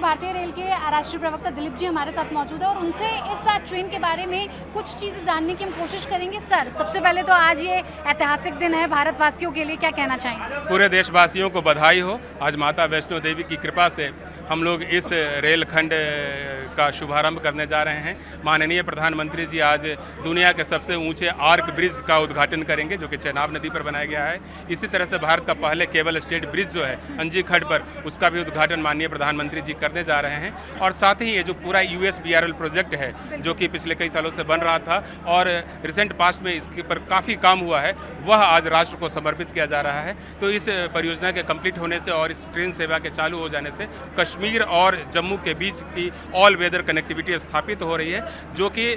भारतीय रेल के राष्ट्रीय प्रवक्ता दिलीप जी हमारे साथ मौजूद है और उनसे इस ट्रेन के बारे में कुछ चीज़ें जानने की हम कोशिश करेंगे। सर, सबसे पहले तो आज ये ऐतिहासिक दिन है भारतवासियों के लिए, क्या कहना चाहेंगे? पूरे देशवासियों को बधाई हो। आज माता वैष्णो देवी की कृपा से हम लोग इस रेलखंड का शुभारंभ करने जा रहे हैं। माननीय प्रधानमंत्री जी आज दुनिया के सबसे ऊंचे आर्क ब्रिज का उद्घाटन करेंगे, जो कि चेनाब नदी पर बनाया गया है। इसी तरह से भारत का पहले केबल स्टेट ब्रिज जो है अंजी खड्ड पर, उसका भी उद्घाटन माननीय प्रधानमंत्री जी करने जा रहे हैं। और साथ ही ये जो पूरा USBRL प्रोजेक्ट है, जो कि पिछले कई सालों से बन रहा था और रिसेंट पास्ट में इसके पर काफ़ी काम हुआ है, वह आज राष्ट्र को समर्पित किया जा रहा है। तो इस परियोजना के कंप्लीट होने से और इस ट्रेन सेवा के चालू हो जाने से कश्मीर और जम्मू के बीच की ऑल वेदर कनेक्टिविटी स्थापित हो रही है, जो कि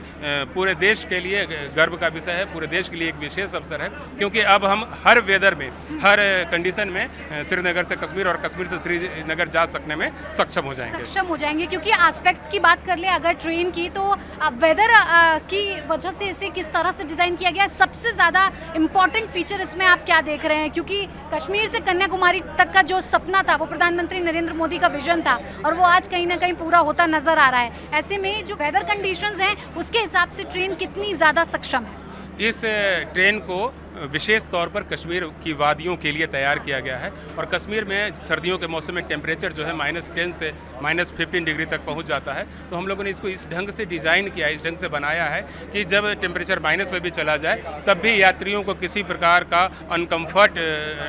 पूरे देश के लिए गर्व का विषय है, पूरे देश के लिए एक विशेष अवसर है, क्योंकि अब हम हर वेदर में, हर कंडीशन में श्रीनगर से कश्मीर और कश्मीर से श्रीनगर जा सकने में सक्षम हो जाएंगे। क्योंकि एस्पेक्ट्स की बात कर ले अगर ट्रेन की, तो वेदर की वजह से इसे किस तरह से डिज़ाइन किया गया है, सबसे ज़्यादा इम्पॉर्टेंट फीचर इसमें आप क्या देख रहे हैं? क्योंकि कश्मीर से कन्याकुमारी तक का जो सपना था, वो प्रधानमंत्री नरेंद्र मोदी का विजन था और वो आज कहीं ना कहीं पूरा होता नजर आ रहा है। ऐसे में जो वेदर कंडीशंस हैं, उसके हिसाब से ट्रेन कितनी ज़्यादा सक्षम है? इस ट्रेन को विशेष तौर पर कश्मीर की वादियों के लिए तैयार किया गया है और कश्मीर में सर्दियों के मौसम में टेम्परेचर जो है -10 से -15 डिग्री तक पहुंच जाता है। तो हम लोगों ने इसको इस ढंग से डिज़ाइन किया, इस ढंग से बनाया है कि जब टेम्परेचर माइनस में भी चला जाए, तब भी यात्रियों को किसी प्रकार का अनकम्फर्ट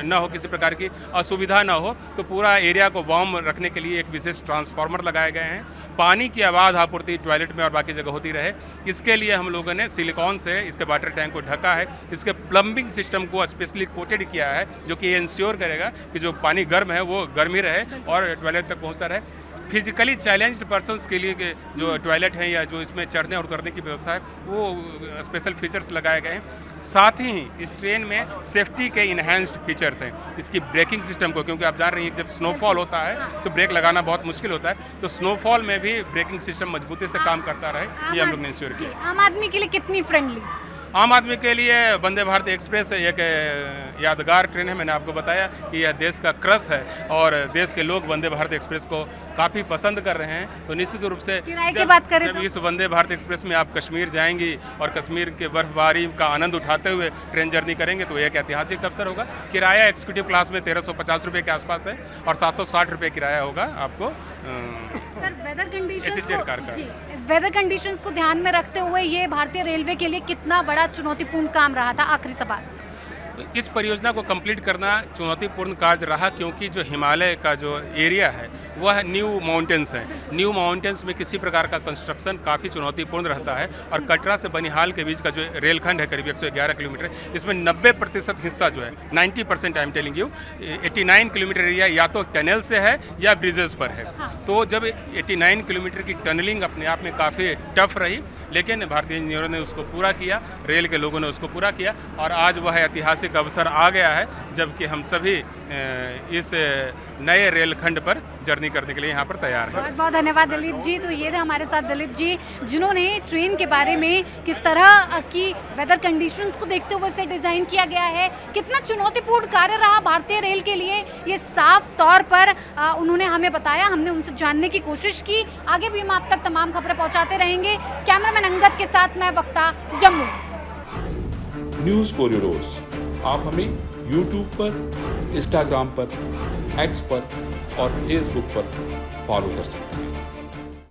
ना हो, किसी प्रकार की असुविधा ना हो। तो पूरा एरिया को वार्म रखने के लिए एक विशेष ट्रांसफार्मर लगाए गए हैं। पानी की आवाज़ आपूर्ति टॉयलेट में और बाकी जगह होती रहे, इसके लिए हम लोगों ने सिलिकॉन से इसके वाटर टैंक को ढका है। इसके प्लम्बिंग सिस्टम को स्पेशली कोटेड किया है, जो कि ये इंश्योर करेगा कि जो पानी गर्म है वो गर्म ही रहे और टॉयलेट तक पहुंचता रहे। फिजिकली चैलेंज्ड पर्सन्स के लिए जो टॉयलेट हैं या जो इसमें चढ़ने और उतरने की व्यवस्था है, वो स्पेशल फीचर्स लगाए गए हैं। साथ ही इस ट्रेन में सेफ्टी के इन्हेंस्ड फीचर्स हैं। इसकी ब्रेकिंग सिस्टम को, क्योंकि आप जान रही हैं जब स्नोफॉल होता है तो ब्रेक लगाना बहुत मुश्किल होता है, तो स्नोफॉल में भी ब्रेकिंग सिस्टम मजबूती से काम करता रहे, ये हम लोग ने इंश्योर किया। आम आदमी के लिए कितनी फ्रेंडली? आम आदमी के लिए वंदे भारत एक्सप्रेस एक यादगार ट्रेन है। मैंने आपको बताया कि यह देश का क्रस है और देश के लोग वंदे भारत एक्सप्रेस को काफ़ी पसंद कर रहे हैं। तो निश्चित रूप से जब इस वंदे भारत एक्सप्रेस में आप कश्मीर जाएंगी और कश्मीर के बर्फबारी का आनंद उठाते हुए ट्रेन जर्नी करेंगे, तो एक ऐतिहासिक अवसर होगा। किराया एक्जीक्यूटिव क्लास में 1350 रुपये के आसपास है और 760 रुपये किराया होगा आपको वेदर कंडीशंस को ध्यान में रखते हुए ये भारतीय रेलवे के लिए कितना बड़ा चुनौतीपूर्ण काम रहा था? आखिरी सवाल। इस परियोजना को कंप्लीट करना चुनौतीपूर्ण कार्य रहा, क्योंकि जो हिमालय का जो एरिया है वह न्यू माउंटेन्स है। न्यू माउंटेन्स में किसी प्रकार का कंस्ट्रक्शन काफ़ी चुनौतीपूर्ण रहता है और कटरा से बनिहाल के बीच का जो रेलखंड है करीब 111 किलोमीटर, इसमें 90% हिस्सा जो है, 90% I am telling you, 89 kilometre area या तो टनल से है या ब्रिजेस पर है। तो जब 89 किलोमीटर की टनलिंग अपने आप में काफ़ी टफ रही, लेकिन भारतीय इंजीनियरों ने उसको पूरा किया, रेल के लोगों ने उसको पूरा किया और आज वह ऐतिहासिक अवसर आ गया है जबकि हम सभी इस नए रेलखंड पर जर्नी करने के लिए यहाँ पर तैयार हैं। बहुत बहुत धन्यवाद दिलीप जी। तो ये थे हमारे साथ दिलीप जी, जिन्होंने ट्रेन के बारे में किस तरह की वेदर कंडीशंस को देखते हुए इसे डिज़ाइन किया गया है, कितना चुनौतीपूर्ण कार्य रहा भारतीय रेल के लिए, ये साफ तौर पर उन्होंने हमें बताया। हमने उनसे जानने की कोशिश की। आगे भी हम आप तक तमाम खबरें पहुँचाते रहेंगे। कैमरामैन अंगद के साथ मैं वक्ता, जम्मू। न्यूज़ कोरिडोर्स आप हमें YouTube पर, Instagram पर, X पर और Facebook पर फॉलो कर सकते हैं।